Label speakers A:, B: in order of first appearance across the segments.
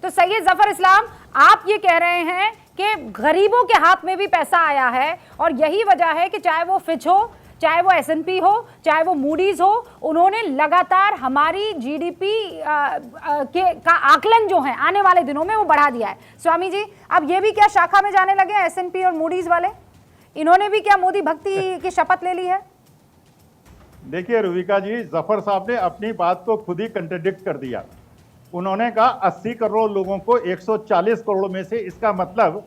A: तो सैयद जफर इस्लाम, आप ये कह रहे हैं कि गरीबों के हाथ में भी पैसा आया है और यही वजह है कि चाहे वो फिच हो, चाहे वो S&P हो, चाहे वो मूडीज हो, उन्होंने लगातार हमारी जीडीपी का आकलन जो है आने वाले दिनों में वो बढ़ा दिया है। स्वामी जी, अब ये भी क्या शाखा में जाने लगे हैं S&P और मूडीज वाले? इन्होंने भी क्या मोदी भक्ति की शपथ ले ली है?
B: देखिए रुबिका जी, जफर साहब ने अपनी बात को खुद ही कंट्रडिक्ट कर दिया। उन्होंने कहा 80 करोड़ लोगों को 140 करोड़ में से, इसका मतलब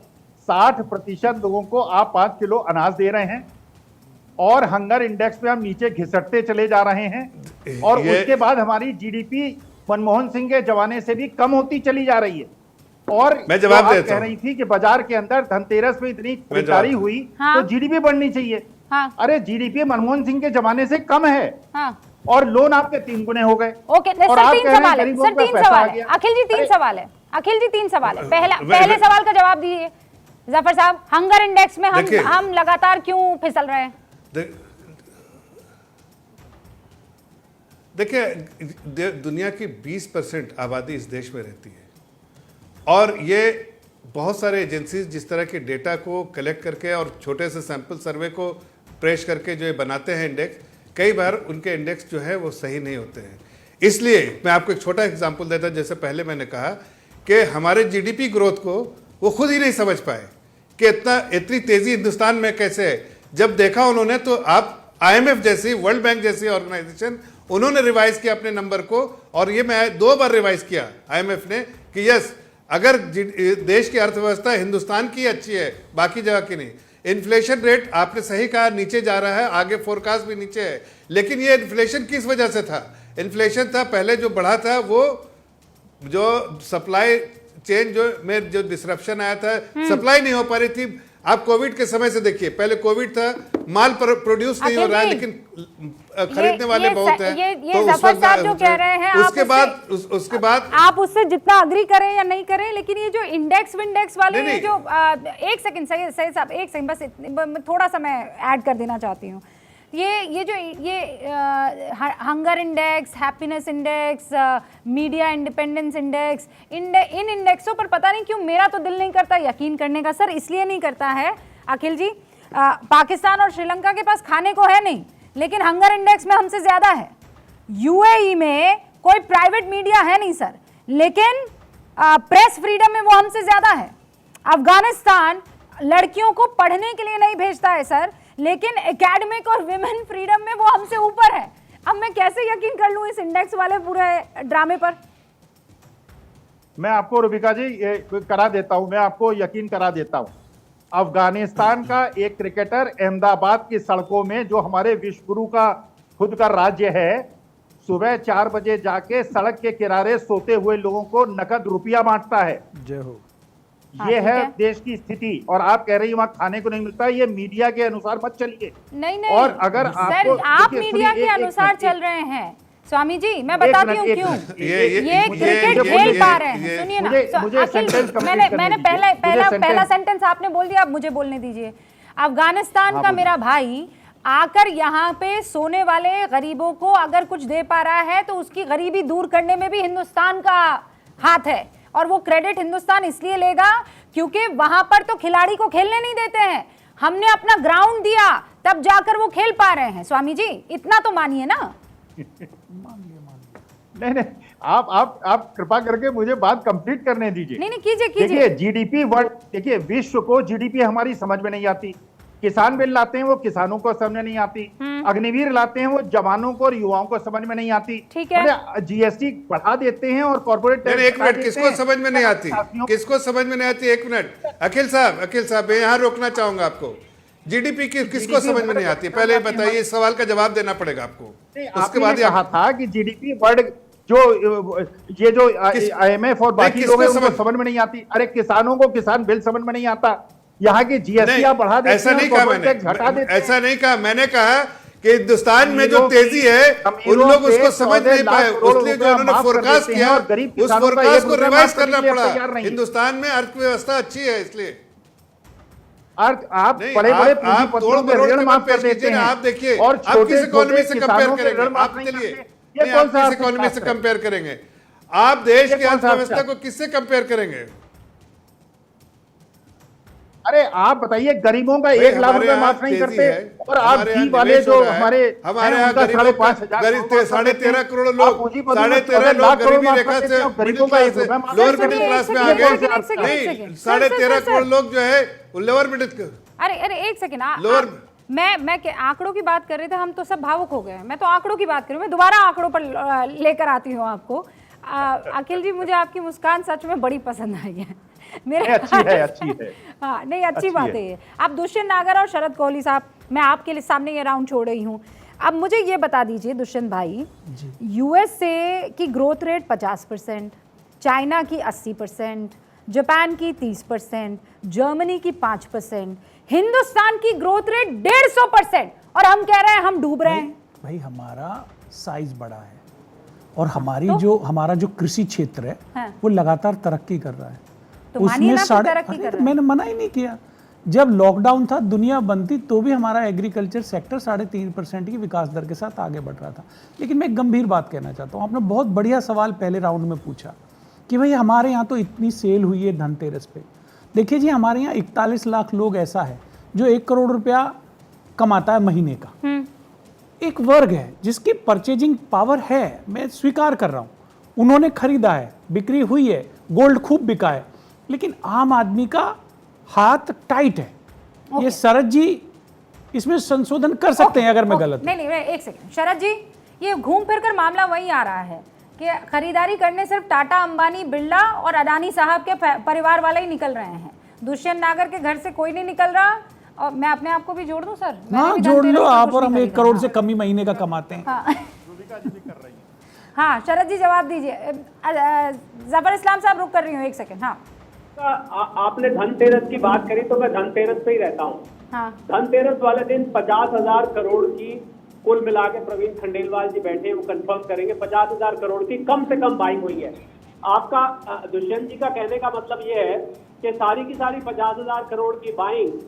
B: 60% लोगों को आप 5 किलो अनाज दे रहे हैं और हंगर इंडेक्स में हम नीचे घिसटते चले जा रहे हैं और उसके बाद हमारी जीडीपी मनमोहन सिंह के जमाने से भी कम होती चली जा रही है। और
C: मैं जवाब देता
B: कह रही थी कि बाजार के अंदर धनतेरस में इतनी खरीदारी हुई तो जीडीपी बढ़नी चाहिए। अरे जीडीपी मनमोहन सिंह के जमाने से कम है और लोन आपके 3 गुने हो गए।
A: ओके सर, 3 सवाल है। सर 3 सवाल है। अखिल जी 3 सवाल है। अखिल जी 3 सवाल है। पहले सवाल का जवाब दीजिए जफर साहब। हंगर इंडेक्स में हम लगातार क्यों फिसल रहे हैं?
C: देखिए, दुनिया की 20% आबादी इस देश में रहती है और ये बहुत सारे एजेंसीज जिस तरह के डेटा को कलेक्ट करके और छोटे से सैंपल सर्वे को प्रेश करके जो ये बनाते हैं इंडेक्स, कई बार उनके इंडेक्स जो है वो सही नहीं होते हैं। इसलिए मैं आपको एक छोटा एग्जांपल देता, जैसे पहले मैंने कहा कि हमारे जीडीपी ग्रोथ को वो खुद ही नहीं समझ पाए कि इतनी तेज़ी हिंदुस्तान में कैसे है। जब देखा उन्होंने तो आप IMF जैसी, वर्ल्ड बैंक जैसी ऑर्गेनाइजेशन, उन्होंने रिवाइज किया अपने नंबर को और ये मैं 2 बार रिवाइज किया IMF ने कि यस, अगर देश की अर्थव्यवस्था हिंदुस्तान की अच्छी है, बाकी जगह की नहीं। इन्फ्लेशन रेट आपने सही कहा नीचे जा रहा है, आगे फोरकास्ट भी नीचे है, लेकिन ये इन्फ्लेशन किस वजह से था? इन्फ्लेशन था पहले जो बढ़ा था वो जो सप्लाई चेन जो डिसरप्शन आया था, सप्लाई नहीं हो पा रही थी। आप कोविड के समय से देखिए, पहले कोविड था, माल प्रोड्यूस नहीं हो रहा है लेकिन खरीदने वाले बहुत हैं।
A: ये जफर साहब जो कह रहे हैं,
C: उसके बाद
A: आप उससे जितना अग्री करें या नहीं करें, लेकिन ये जो इंडेक्स विंडेक्स वाले
C: नहीं,
A: जो एक सेकंड सही साहब, एक सेकंड बस थोड़ा सा मैं ऐड कर देना चाहती हूँ। ये जो hunger index, happiness index, media independence index, इन इंडेक्सों पर पता नहीं क्यों मेरा तो दिल नहीं करता यकीन करने का। सर इसलिए नहीं करता है अखिल जी, पाकिस्तान और श्रीलंका के पास खाने को है नहीं, लेकिन हंगर इंडेक्स में हमसे ज्यादा है। UAE में कोई प्राइवेट मीडिया है नहीं सर, लेकिन प्रेस फ्रीडम में वो हमसे ज्यादा है। अफगानिस्तान लड़कियों को पढ़ने के लिए नहीं भेजता है सर, लेकिन एकेडमिक और विमेन फ्रीडम में वो हमसे ऊपर है। अब मैं कैसे यकीन कर लूं इस इंडेक्स वाले पूरे ड्रामे पर?
B: मैं आपको रुबिका जी करा देता हूं, मैं आपको यकीन करा देता हूं। अफगानिस्तान का एक क्रिकेटर अहमदाबाद की सड़कों में, जो हमारे विश्वगुरु का खुद का राज्य है, सुबह 4 बजे जाके सड़क के किनारे सोते हुए लोगों को नकद रुपया बांटता है।
D: जय हो।
B: ये है देश की स्थिति। और आप कह रही हैं वहां खाने को नहीं मिलता, ये मीडिया के अनुसार मत चलिए।
A: नहीं
B: और अगर
A: सर आप मीडिया के अनुसार चल रहे हैं स्वामी जी, मैं बताती हूँ क्यों। ये क्रिकेट खेल पा रहे हैं। सुनिए ना, मैंने पहला सेंटेंस आपने बोल दिया, अब मुझे बोलने दीजिए। अफगानिस्तान का मेरा भाई आकर यहाँ पे सोने वाले गरीबों को अगर कुछ दे पा रहा है तो उसकी गरीबी दूर करने में भी हिंदुस्तान का हाथ है, और वो क्रेडिट हिंदुस्तान इसलिए लेगा क्योंकि वहां पर तो खिलाड़ी को खेलने नहीं देते हैं। हमने अपना ग्राउंड दिया तब जाकर वो खेल पा रहे हैं। स्वामी जी इतना तो मानिए ना।
B: नहीं, आप कृपा करके मुझे बात कंप्लीट करने दीजिए।
A: नहीं कीजिए।
B: देखिए जीडीपी वर्ल्ड, देखिए विश्व को जीडीपी हमारी समझ में नहीं आती। किसान बिल लाते हैं वो किसानों को समझ में नहीं आती, अग्निवीर लाते हैं वो जवानों को और युवाओं को समझ में नहीं आती।
A: ठीक है,
B: जीएसटी बढ़ा देते हैं और कॉर्पोरेट टैक्स।
C: एक मिनट, किसको समझ में नहीं आती? किसको समझ में नहीं आती? एक मिनट अखिल साहब मैं यहाँ रोकना चाहूंगा आपको। जीडीपी किसको समझ में नहीं आती? पहले बताइए, इस सवाल का जवाब देना पड़ेगा आपको। उसके बाद
B: कहा था कि जीडीपी वर्ल्ड जो IMF और बाकी लोग हैं उनको समझ में नहीं आती। अरे किसानों को किसान बिल समझ में नहीं आता, यहाँ की जीएसटी बढ़ा देते हैं,
C: ऐसा नहीं कहा मैंने,
B: घटा देते हैं।
C: ऐसा नहीं कहा मैंने, कहा कि हिंदुस्तान में जो तेजी है उन लोग उसको समझ नहीं पाए, इसलिए जो उन्होंने फोरकास्ट किया उस फोरकास्ट को रिवाइज करना पड़ा। हिंदुस्तान में अर्थव्यवस्था अच्छी है, इसलिए
B: आप बड़े-बड़े पूंजीपतियों के ऋण माफ कर देते हैं।
C: आप देखिए,
B: और
C: आप किस इकोनॉमी से कंपेयर
B: किसानों के
C: करेंगे?
B: ऋण माफ
C: आप
B: नहीं
C: चलिए,
B: करते। ये कौन सा
C: किस इकोनॉमी से कंपेयर करेंगे? आप देश
B: ये
C: की
B: कौन सा
C: अर्थव्यवस्था
B: अच्छा?
C: को किससे कंपेयर करेंगे?
B: अरे आप बताइए, गरीबों का
C: भाई,
B: 1 लाख
C: हमारे
B: रुपए
C: यहाँ
B: माफ नहीं
C: तेजी
B: करते,
C: है,
B: और आप
C: हमारे यहाँ
B: जी वाले
C: निवेश हो
B: जो
C: रहा है,
B: हमारे
C: हमारे
B: हैं,
C: यहाँ
B: उनका
C: गरीबों
B: 5,500
C: का
B: करोड़ माफ कर देते
C: 13.5
B: हैं।
C: करोड़
B: आप
C: लोग,
B: पूंजीपति
C: 13.5
B: लाख
C: लोग
B: करोड़
C: गरीबी
B: माफ
C: रेखा
B: कर देते
C: से,
B: हैं, और
C: मिडिल
B: गरीबों का
C: क्लास
B: 1
C: से,
B: रुपया माफ
C: लोअर
B: कर
C: मिडिल
B: देते हैं।
C: क्लास में
A: एक
C: आ
A: सेकंड,
C: गए।
A: एक सेकंड, एक
C: नहीं,
A: सेकंड।
C: 13.5
A: सर,
C: करोड़ लोग जो है वो लोअर मिडिल,
A: अरे एक सेकंड,
C: लोअर
A: मैं आंकड़ों की बात कर रहे थे, हम तो सब भावुक हो गए। मैं तो आंकड़ों की बात कर रही हूँ, मैं दोबारा आंकड़ों पर लेकर आती हूँ आपको। अखिल जी, मुझे आपकी मुस्कान सच में बड़ी पसंद आई है। मेरे
B: अच्छी है, अच्छी है।
A: हाँ नहीं, अच्छी
B: अच्छी
A: बात
B: है।
A: है ये। अब दुष्यंत नागर और शरद कोहली साहब, मैं आपके सामने ये राउंड छोड़ रही हूँ। अब मुझे ये बता दीजिए दुष्यंत भाई, यूएसए की ग्रोथ रेट 50%, चाइना की 80%, जापान की 30%, जर्मनी की 5%, हिंदुस्तान की ग्रोथ रेट 150%, और हम कह रहे हैं हम डूब रहे हैं।
D: भाई हमारा साइज बड़ा है, और हमारी
A: तो?
D: हमारा जो कृषि क्षेत्र है
A: हाँ।
D: वो लगातार तरक्की कर रहा है।
A: तो मानिए ना, फिर तरक्की
D: अरे
A: कर
D: तो
A: रहा है।
D: मैंने मना ही नहीं किया। जब लॉकडाउन था, दुनिया बंद थी, तो भी हमारा एग्रीकल्चर सेक्टर 3.5% की विकास दर के साथ आगे बढ़ रहा था। लेकिन मैं एक गंभीर बात कहना चाहता हूँ। आपने बहुत बढ़िया सवाल पहले राउंड में पूछा कि भाई हमारे यहाँ तो इतनी सेल हुई है धनतेरस पे। देखिए जी, हमारे यहाँ 41 लाख लोग ऐसा है जो 1 करोड़ रुपया कमाता है महीने का। एक वर्ग है जिसकी परचेजिंग पावर है, मैं स्वीकार कर रहा हूँ, उन्होंने खरीदा है, बिक्री हुई है, गोल्ड खूब बिका है, लेकिन आम आदमी का हाथ टाइट है। ये शरद जी इसमें संशोधन कर सकते हैं अगर मैं गलत हूं।
A: नहीं, एक सेकंड शरद जी, ये घूम फिर कर मामला वही आ रहा है कि खरीदारी करने सिर्फ टाटा, अंबानी, बिरला और अडानी साहब के परिवार वाले ही निकल रहे हैं। दुष्यंत नागर के घर से कोई नहीं निकल रहा। और मैं अपने आप को भी जोड़ दूं सर?
D: हाँ जोड़ लो आप, और हम 1 करोड़ से कम ही महीने का कमाते हैं।
A: हाँ शरद जी जवाब दीजिए। जफर इस्लाम साहब रुक कर रही हूँ 1 सेकंड। हाँ
E: आपने धनतेरस की बात करी तो मैं धनतेरस पे ही रहता हूँ।
A: हाँ
E: धनतेरस वाले दिन 50,000 करोड़ की कुल मिला के प्रवीण खंडेलवाल जी बैठे हैं, वो कंफर्म करेंगे 50,000 करोड़ की कम से कम बाइंग हुई है। आपका दुष्यंत जी का कहने का मतलब ये है कि सारी की सारी 50,000 करोड़ की बाइंग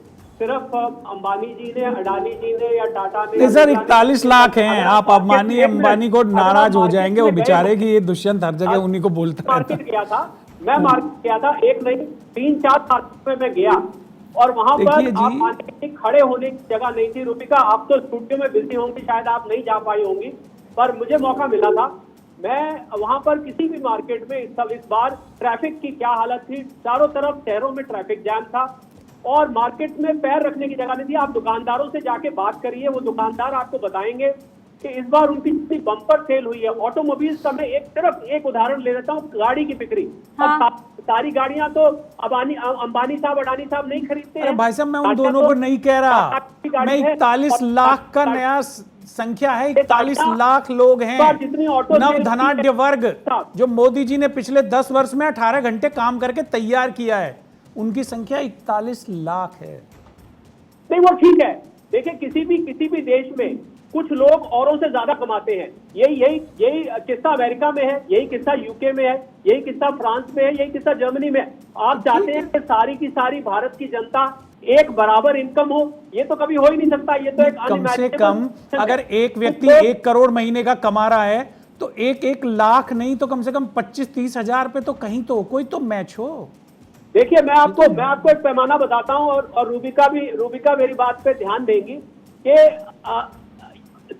E: सिर्फ अंबानी जी ने, अडानी जी ने या टाटा ने।
D: नहीं सर, 41 लाख हैं। आप अंबानी को नाराज हो जाएंगे, वो बेचारे की ये दुष्यंत हर जगह उन्हीं को बोलता रहता
E: मार्केट गया था, मैं मार्केट गया था, एक नहीं 3-4 मार्केट में मैं गया, और वहां पर आप आने की खड़े होने की जगह नहीं थी। रूबिका, आप तो स्टूडियो में बिजी होंगी, शायद आप नहीं जा पाई होंगी, पर मुझे मौका मिला था। मैं वहां पर किसी भी मार्केट में इस बार ट्रैफिक की क्या हालत थी, चारों तरफ शहरों में ट्रैफिक जैम था और मार्केट में पैर रखने की जगह नहीं थी। आप दुकानदारों से जाके बात करिए, वो दुकानदार आपको बताएंगे कि इस बार उनकी जितनी बम्पर सेल हुई है। ऑटोमोबाइल्स का मैं सिर्फ एक उदाहरण ले लेता हूँ, गाड़ी की बिक्री।
A: हाँ।
E: सारी गाड़ियां तो अंबानी साहब, अडानी साहब नहीं खरीदते
D: है।
E: हैं।
D: भाई साहब, मैं उन
E: टाटा
D: दोनों
E: तो
D: को नहीं कह रहा,
E: टाटा की गाड़ी
D: मैं
E: है,
D: 41
E: और
D: लाख का नया संख्या है। 41 लाख लोग हैं,
E: जितनी ऑटो
D: नव
E: सेल
D: धनाढ्य
E: की है,
D: वर्ग जो मोदी जी ने पिछले 10 वर्ष में 18 घंटे काम करके तैयार किया है, उनकी संख्या 41 लाख है।
E: नहीं वो ठीक है। देखिए किसी भी देश में कुछ लोग औरों से ज्यादा कमाते हैं। यही किस्सा अमेरिका में है, यही किस्सा यूके में है, यही किस्सा फ्रांस में है, यही किस्सा जर्मनी में है। आप चाहते हैं कि सारी की सारी भारत की जनता एक बराबर इनकम हो, ये तो कभी हो ही नहीं सकता। ये तो एक
D: कम से कम अगर एक व्यक्ति 1 करोड़ महीने का कमा रहा है तो 1 लाख नहीं तो कम से कम 25-30 हजार पे तो कहीं तो कोई तो मैच हो।
E: देखिए मैं आपको एक पैमाना बताता हूं, और रूबिका मेरी बात पे ध्यान देंगी कि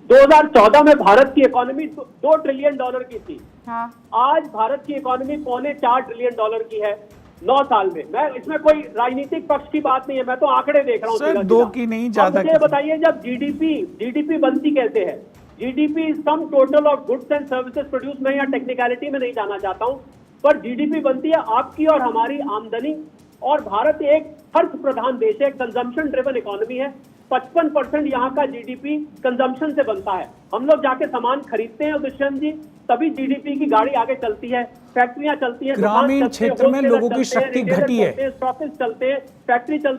E: 2014 में भारत की इकोनॉमी $2 ट्रिलियन की थी।
A: हाँ।
E: आज भारत की इकोनॉमी $4.25 ट्रिलियन की है 9 साल में। मैं इसमें कोई राजनीतिक पक्ष की बात नहीं है, मैं तो आंकड़े देख रहा हूँ।
D: सर 2 की नहीं, ज्यादा।
E: मुझे बताइए, जब जीडीपी बनती कैसे है? GDP sum total of goods and services produce. मैं यहाँ टेक्निकलिटी में नहीं जाना चाहता हूँ, पर जीडीपी बनती है आपकी और हमारी आमदनी। और भारत एक खर्च प्रधान देश है, कंजम्पशन ड्रिवन इकोनॉमी है। 55% यहाँ का जीडीपी कंजम्पशन से बनता है। हम लोग जाके सामान खरीदते हैं दुष्यंत जी, तभी जीडीपी की गाड़ी आगे चलती है, फैक्ट्रियां चलती हैं,
D: ग्रामीण क्षेत्र में लोगों की शक्ति घटी है,
E: स्टॉकिस्ट चलते हैं, फैक्ट्री चलती है।